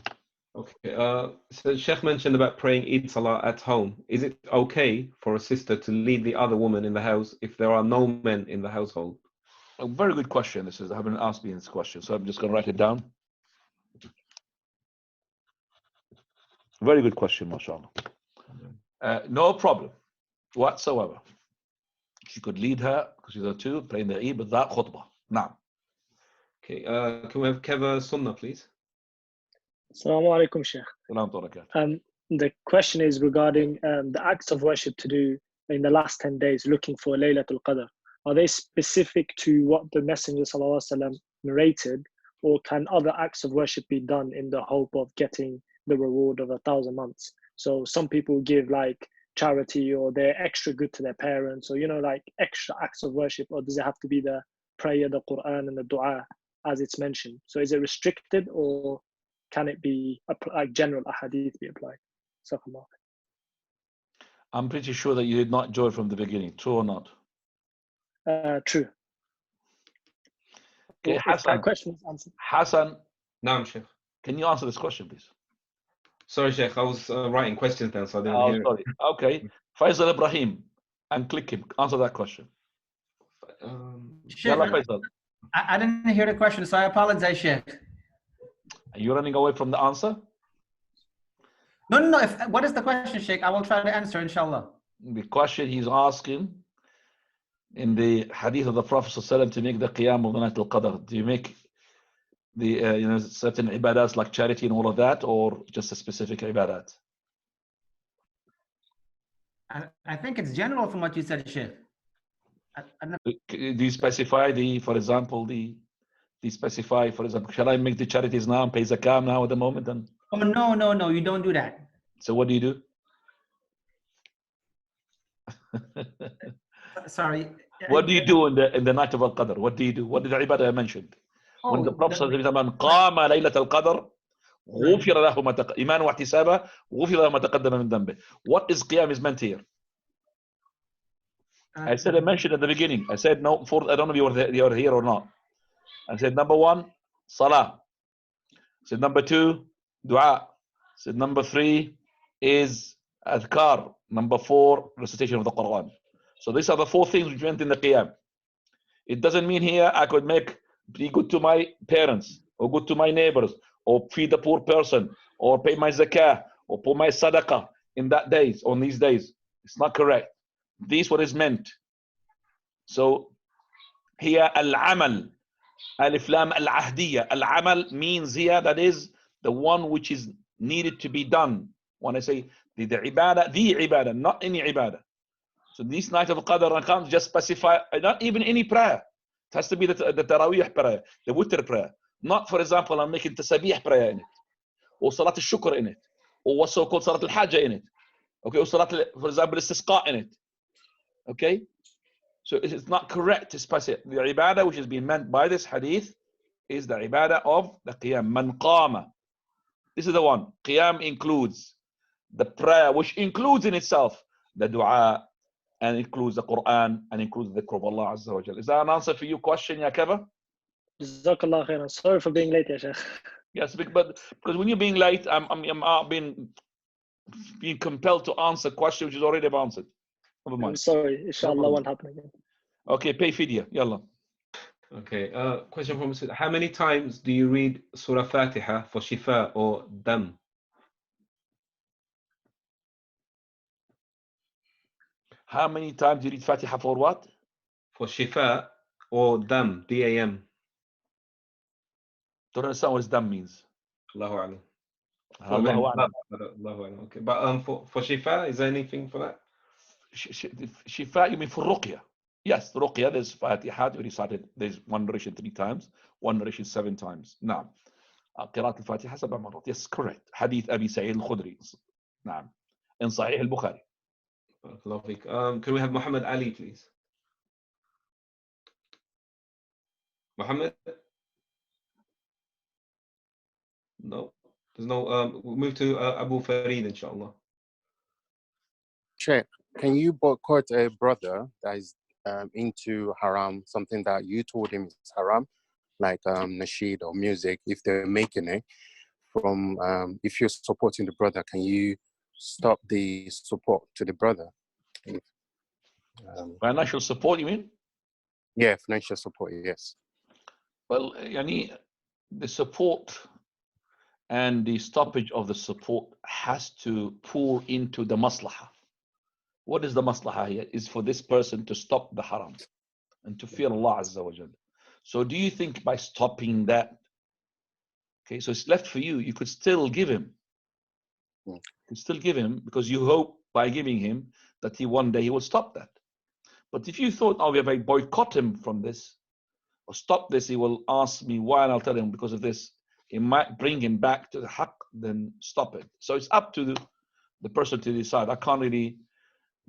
Okay. So Sheikh mentioned about praying Eid Salah at home. Is it okay for a sister to lead the other woman in the house if there are no men in the household? A very good question. This is, I haven't asked me this question, so I'm just going to write it down. Very good question, mashallah. No problem whatsoever. She could lead her, because she's a two, praying the Eid, but that khutbah. Now. Okay. Can we have Keva Sunnah, please? Assalamu alaikum, Sheikh. The question is regarding the acts of worship to do in the last 10 days, looking for Laylatul Qadr. Are they specific to what the Messenger ﷺ narrated, or can other acts of worship be done in the hope of getting the reward of 1,000 months? So some people give like charity, or they're extra good to their parents, or, you know, like extra acts of worship, or does it have to be the prayer, the Quran, and the dua as it's mentioned? So is it restricted, or can it be like general ahadith be applied? I'm pretty sure that you did not join from the beginning. True or not? True. Okay, Hassan. Question is answered. Hassan, Naam, Sheikh. Can you answer this question, please? Sorry, Sheikh. I was writing questions down, so I didn't hear sorry. Okay. Faisal Ibrahim, and click him. Answer that question. Sheikh, I didn't hear the question, so I apologize, Sheikh. Are you running away from the answer? No. What is the question, Sheikh? I will try to answer, inshallah. The question he's asking in the hadith of the Prophet ﷺ to make the qiyam of the night al-qadr. Do you make the certain ibadats like charity and all of that, or just a specific ibadat? I think it's general from what you said, Sheikh. Do you specify for example, shall I make the charities now and pay zakah now at the moment? And oh, no, you don't do that. So what do you do? Sorry. What do you do in the night of al-qadr? What do you do? What did the ibadah I mentioned? When the Prophet says, "Man qama laylat al-qadr, غفر له ما تقدم إيمان واحتسابا غفر له ما تقدم من ذنبه." What is qiyam is meant here? I mentioned at the beginning. I said no. I don't know if you are here or not. I said number 1, salah. I said number 2, dua. I said number 3 is adhkar. Number 4, recitation of the Quran. So these are the 4 things which went in the qiyam. It doesn't mean here I could be good to my parents, or good to my neighbors, or feed a poor person, or pay my zakah, or put my sadaqah on these days. It's not correct. This is what is meant. So here al-amal, alif lam al-ahdiyya. Al-amal means here that is the one which is needed to be done. When I say the ibadah, not any ibadah. So this night of Qadr, I can't just specify, not even any prayer. It has to be the Taraweeh prayer, the Witr prayer. Not, for example, I'm making Tasabih prayer in it, or Salat al-Shukr in it, or what's so-called Salat al-Hajjah in it. Okay, or Salat, for example, Istisqa in it. Okay? So it is not correct to specify. The ibadah which is being meant by this hadith is the ibadah of the qiyam. Man qama. This is the one. Qiyam includes the prayer, which includes in itself the dua, and includes the Quran, and includes the dhikr of Allah Azza wa Jal. Is that an answer for your question, Ya Keva? Jazakallah khairan. Sorry for being late, Ya Sheikh. Yes, but because when you're being late, I'm being compelled to answer a question which is already answered. Never mind. I'm sorry. Inshallah, won't happen again. Okay, pay fidya. Yalla. Okay. Question from Ustadh. How many times do you read Surah Fatiha for shifa or dam? How many times do you read Fatiha for what? For shifa or dam, D-A-M. Don't understand what dam means. Allahu A'lam. Allahu A'lam. Okay. But for shifa, is there anything for that? Shifa, you mean for ruqya? Yes, the ruqya, there's Fatiha, we recited, there's one narration 3 times, one narration 7 times. Naam. قراءة الفاتحة 7 مرات. Yes, correct. Hadith Abi Sa'id al-Khudri. Naam. In Sahih al-Bukhari. Can we have Mohammed Ali, please? Mohammed? No. There's no. We'll move to Abu Farid, inshallah. Sheikh, can you boycott a brother that is into haram, something that you told him is haram, like nasheed or music, if they're making it, from if you're supporting the brother, can you stop the support to the brother? Financial support, you mean? Yeah, financial support, yes. Well, yani, the support and the stoppage of the support has to pour into the maslahah. What is the maslahah here? Is for this person to stop the haram and to fear Allah Azza wa Jal. So do you think by stopping that, okay, so it's left for you, you could still give him. You could still give him because you hope by giving him that one day he will stop that. But if you thought, oh, if I boycott him from this or stop this, he will ask me why, and I'll tell him because of this, it might bring him back to the haqq, then stop it. So it's up to the person to decide. I can't really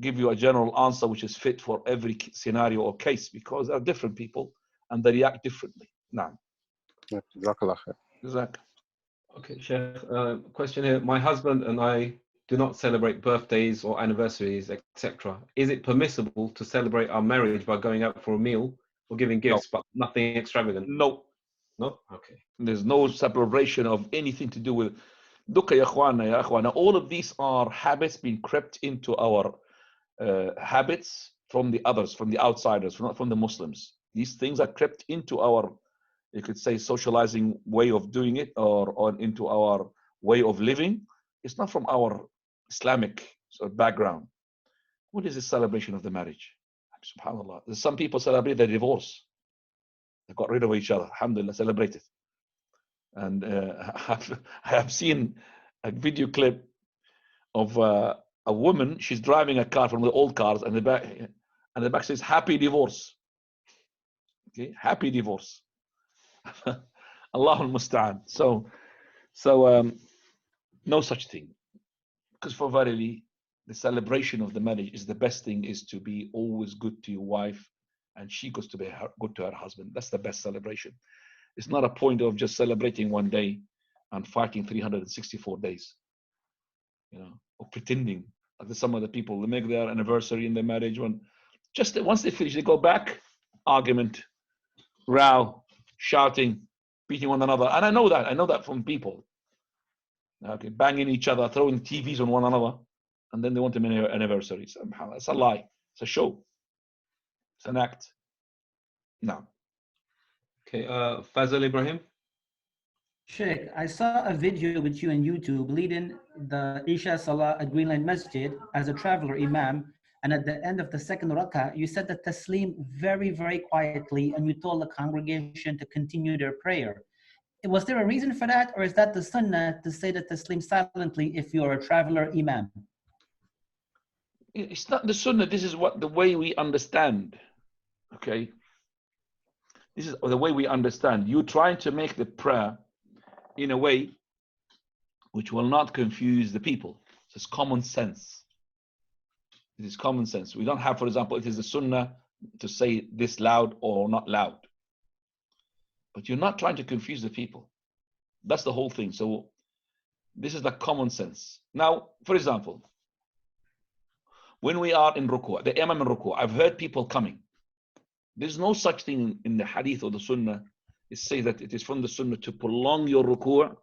give you a general answer which is fit for every scenario or case because there are different people and they react differently. Now, exactly. Okay, Sheikh, question here. My husband and I do not celebrate birthdays or anniversaries, etc. Is it permissible to celebrate our marriage by going out for a meal or giving gifts, but nothing extravagant? No. No? Okay. There's no celebration of anything to do with Dukkha, ya akhwana. All of these are habits being crept into our habits from the others, from the outsiders, not from the Muslims. These things are crept into our, you could say, socializing way of doing it or into our way of living. It's not from our Islamic sort of background. What is the celebration of the marriage? SubhanAllah. There's some people celebrate their divorce. They got rid of each other. Alhamdulillah, celebrate it. And I have seen a video clip of a woman. She's driving a car from the old cars, and the back says "Happy Divorce." Okay, happy divorce. Allahul Musta'an. So no such thing. Because for verily, the celebration of the marriage is the best thing, is to be always good to your wife, and she goes to be good to her husband. That's the best celebration. It's not a point of just celebrating one day and fighting 364 days, you know, or pretending. Like some of the people, they make their anniversary in their marriage when just once they finish, they go back, argument, row, shouting, beating one another. And I know that from people. Okay, banging each other, throwing TVs on one another, and then they want an anniversary. Somehow, it's a lie. It's a show. It's an act. No. Okay, Fazal Ibrahim. Sheikh, I saw a video with you on YouTube leading the Isha Salah at Greenland Masjid as a traveler imam, and at the end of the second rakah, you said the taslim very, very quietly, and you told the congregation to continue their prayer. Was there a reason for that, or is that the sunnah to say the taslim silently if you're a traveler imam? It's not the sunnah. This is the way we understand. Okay. This is the way we understand. You're trying to make the prayer in a way which will not confuse the people. It's common sense. It is common sense. We don't have, for example, it is the sunnah to say this loud or not loud. But you're not trying to confuse the people. That's the whole thing. So this is the common sense. Now, for example, when we are in ruku', the imam in ruku', I've heard people coming. There's no such thing in the hadith or the sunnah. It says that it is from the sunnah to prolong your ruku'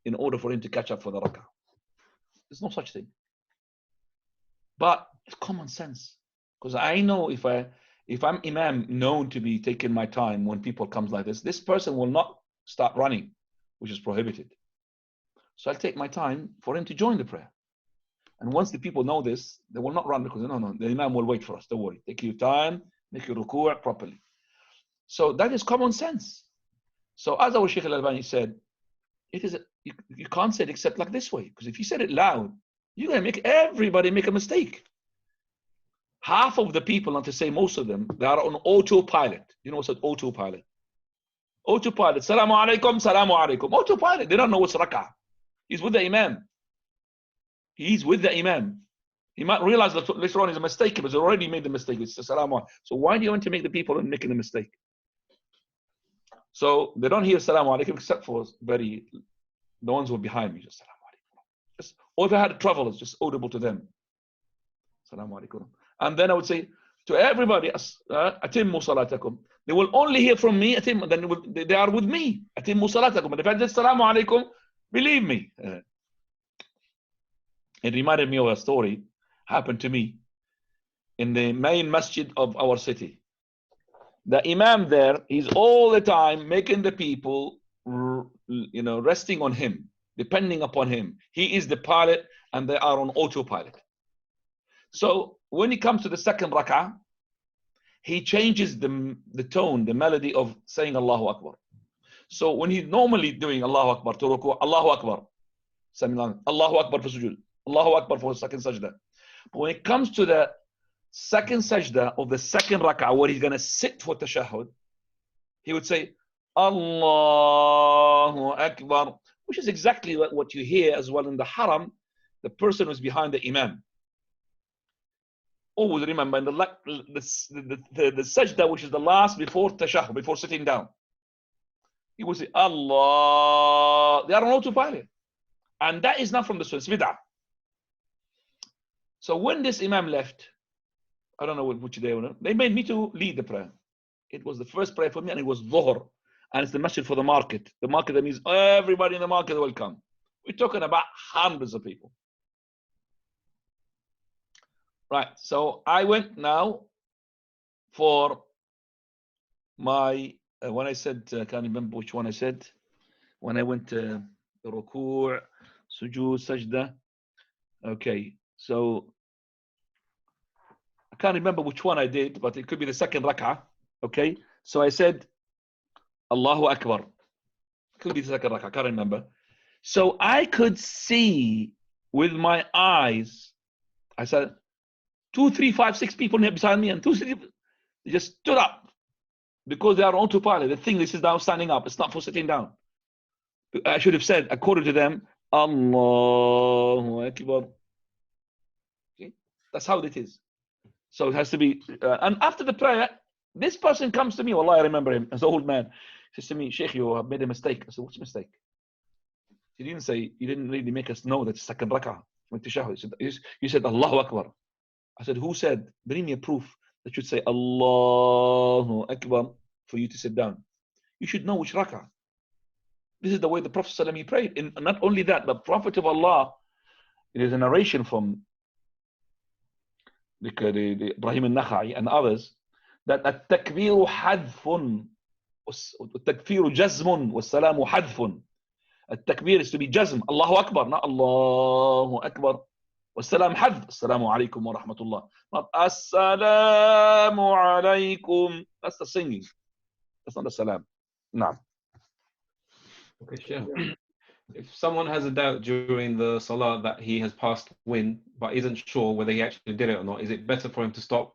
in order for him to catch up for the rak'ah. There's no such thing. But it's common sense. Because I know if I'm imam known to be taking my time when people comes like this person will not start running, which is prohibited. So I'll take my time for him to join the prayer. And once the people know this, they will not run because no, the imam will wait for us. Don't worry. Take your time, make your ruku' properly. So that is common sense. So as our Shaykh al-Albani said, it is you can't say it except like this way. Because if you said it loud, you're going to make everybody make a mistake. Half of the people, not to say most of them, they are on autopilot. You know what's an autopilot? Autopilot. Salamu alaikum, salamu alaikum. Autopilot. They don't know what's rak'ah. He's with the imam. He's with the imam. He might realize that later on is a mistake, but he's already made the mistake. It's salamu alaikum. So why do you want to make the people making a mistake? So they don't hear salamu alaikum except for the ones who are behind me. Just salamu alaikum. Or if I had travelers, just audible to them. Salamu alaikum. And then I would say to everybody, atimmu salatakum. They will only hear from me, then they are with me. Atimmu salatakum. And if I did salamu alaikum, Believe me. It reminded me of a story happened to me in the main masjid of our city. The imam there, he's all the time making the people, resting on him, depending upon him. He is the pilot and they are on autopilot. So when he comes to the second rak'ah, he changes the tone, the melody of saying Allahu Akbar. So when he's normally doing Allahu Akbar to ruku', Allahu Akbar, Allahu Akbar for sujood, Allahu Akbar for second sajda. But when it comes to the second sajda of the second rak'ah, where he's going to sit for tashahhud, he would say Allahu Akbar, which is exactly what you hear as well in the haram, the person who's behind the imam. Always remember in the sajda, which is the last before tashahhud, before sitting down, he will say Allah. They are on autopilot, and that is not from the sunnah, it's bid'ah. So when this imam left, I don't know which day, they made me to lead the prayer. It was the first prayer for me, and it was dhuhr, and it's the masjid for the market. The market, that means everybody in the market will come. We're talking about hundreds of people. Right, so I went now for my, when I said, I can't remember which one I said, when I went to ruku', sujood, sajda. Okay, so I can't remember which one I did, but it could be the second rak'ah. Okay, so I said Allahu Akbar. It could be the second rak'ah, I can't remember. So I could see with my eyes, I said, 2, 3, 5, 6 people beside me, and 2, 3, they just stood up because they are on autopilot. They think this is now standing up. It's not for sitting down. I should have said, according to them, Allahu Akbar. Okay? That's how it is. So it has to be. And after the prayer, this person comes to me. Wallah, I remember him as an old man. He says to me, Sheikh, you have made a mistake. I said, what's a mistake? He didn't say, you didn't really make us know that it's second rak'ah. You said Allahu Akbar. I said, who said? Bring me a proof that should say Allahu Akbar for you to sit down. You should know which rak'ah. This is the way the Prophet ﷺ prayed. And not only that, the Prophet of Allah, it is a narration from the Ibrahim al-Nakhai and others, that at-takbiru hadfun, at-takbiru jazmun, was-salamu hadfun. At-takbir is to be jazm, Allahu Akbar, not Allahu Akbar. والسلام حذف السلام عليكم ورحمة الله, not السلام عليكم. That's the singing, that's not the salam. No. Okay, sure. If someone has a doubt during the salah that he has passed wind but isn't sure whether he actually did it or not, is it better for him to stop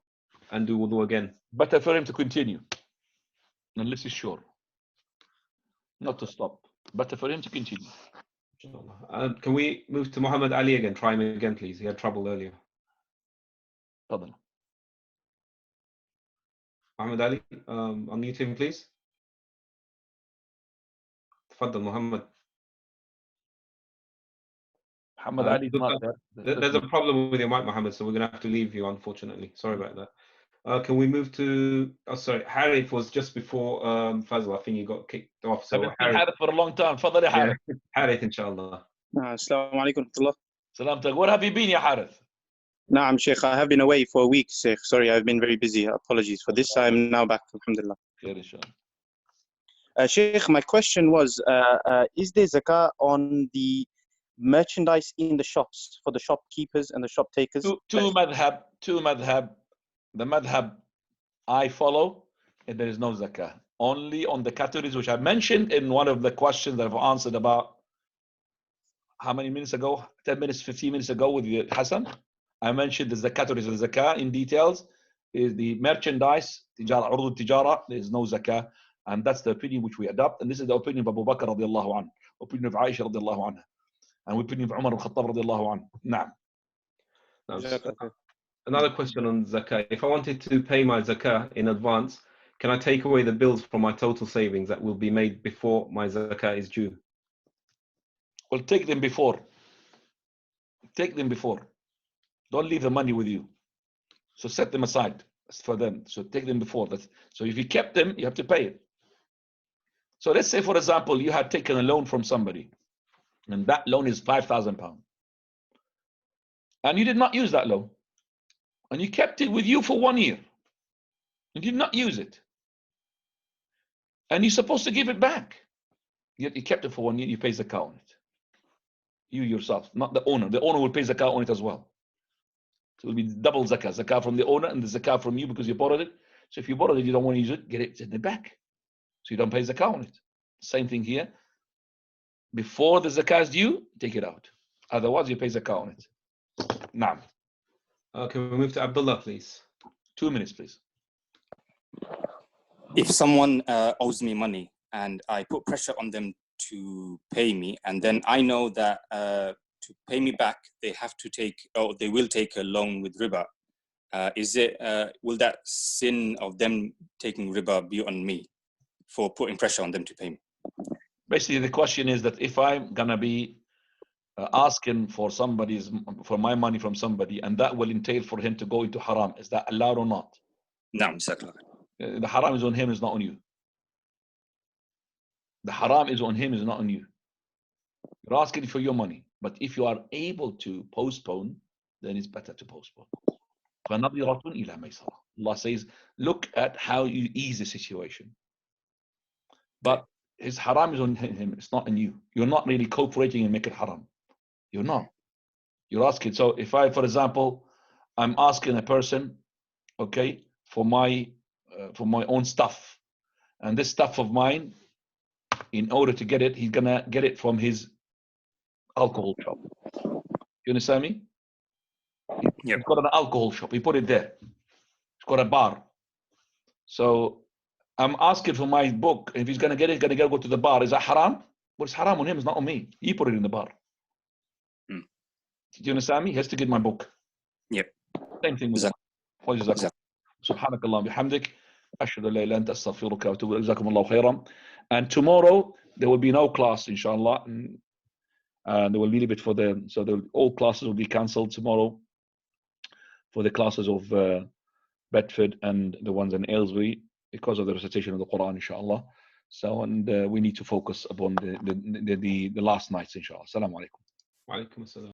and do wudu again? Better for him to continue unless he's sure, not to stop. Better for him to continue. Can we move to Mohammed Ali again? Try him again, please. He had trouble earlier. Tafadhal. Mohammed Ali, unmute him, please. Tafadhal, Mohammed. Mohammed Ali is not there. There's a problem with your mic, Mohammed, so we're going to have to leave you, unfortunately. Sorry about that. Can we move to, sorry, Harith was just before Fazl. I think you got kicked off. So Harith for a long time. Fadal, Harith. Harith, inshallah. Assalamu alaikum warahmatullah. Salam. Where have you been, ya Harith? Naam, Sheikh. I have been away for a week, Sheikh. Sorry, I've been very busy. Apologies for this. I'm now back, alhamdulillah. Sheikh, my question was, is there zakah on the merchandise in the shops for the shopkeepers and the shop takers? Two madhab. The madhab I follow, and there is no zakah. Only on the categories which I mentioned in one of the questions that I've answered about how many minutes ago? 10 minutes, 15 minutes ago with Hassan. I mentioned the categories of the zakah in details. Is the merchandise, tijara, urdu tijara, there is no zakah. And that's the opinion which we adopt. And this is the opinion of Abu Bakr radiallahu anhu, opinion of Aisha radiallahu anha, and opinion of Umar al-Khattab radiallahu anhu. Naam. Another question on zakah. If I wanted to pay my zakah in advance, can I take away the bills from my total savings that will be made before my zakah is due? Well, take them before. Take them before. Don't leave the money with you. So set them aside for them. So take them before. So if you kept them, you have to pay it. So let's say, for example, you had taken a loan from somebody And that loan is £5,000. And you did not use that loan. And you kept it with you for 1 year. You did not use it. And you're supposed to give it back. Yet you kept it for 1 year, you pay zakah on it. You yourself, not the owner. The owner will pay zakah on it as well. So it will be double zakah. Zakah from the owner and the zakah from you because you borrowed it. So if you borrowed it, you don't want to use it, get it, send it back. So you don't pay zakah on it. Same thing here. Before the zakah is due, take it out. Otherwise, you pay zakah on it. Naam. Can we move to Abdullah, please? 2 minutes, please. If someone owes me money and I put pressure on them to pay me, and then I know that to pay me back, they have to take, or they will take a loan with riba. Will that sin of them taking riba be on me for putting pressure on them to pay me? Basically, the question is that if I'm gonna be asking for my money from somebody, and that will entail for him to go into haram, is that allowed or not? No, exactly. The haram is on him, is not on you. The haram is on him, is not on you. You're asking for your money, but if you are able to postpone, then it's better to postpone. Allah says, look at how you ease the situation. But his haram is on him, it's not on you. You're not really cooperating and make it haram. You're not. You're asking. So if I, for example, I'm asking a person, okay, for my own stuff, and this stuff of mine, in order to get it, he's gonna get it from his alcohol shop. You understand me? Yep. He's got an alcohol shop. He put it there. He's got a bar. So I'm asking for my book. If he's gonna get it, he's gonna go to the bar. Is that haram? Well, it's haram on him. It's not on me. He put it in the bar. Do you understand me? He has to get my book. Yep. Same thing with that. سبحانك اللهم بحمدك أشهد أن لا إله إلا أنت أستغفرك وأتوب إليك جزاكم الله خيرا. And tomorrow there will be no class, inshallah. And there will be a bit for them. So all classes will be cancelled tomorrow for the classes of Bedford and the ones in Aylesbury because of the recitation of the Quran, inshallah. So, and we need to focus upon the last nights, inshallah. Assalamu alaikum. Wa alaikum assalam.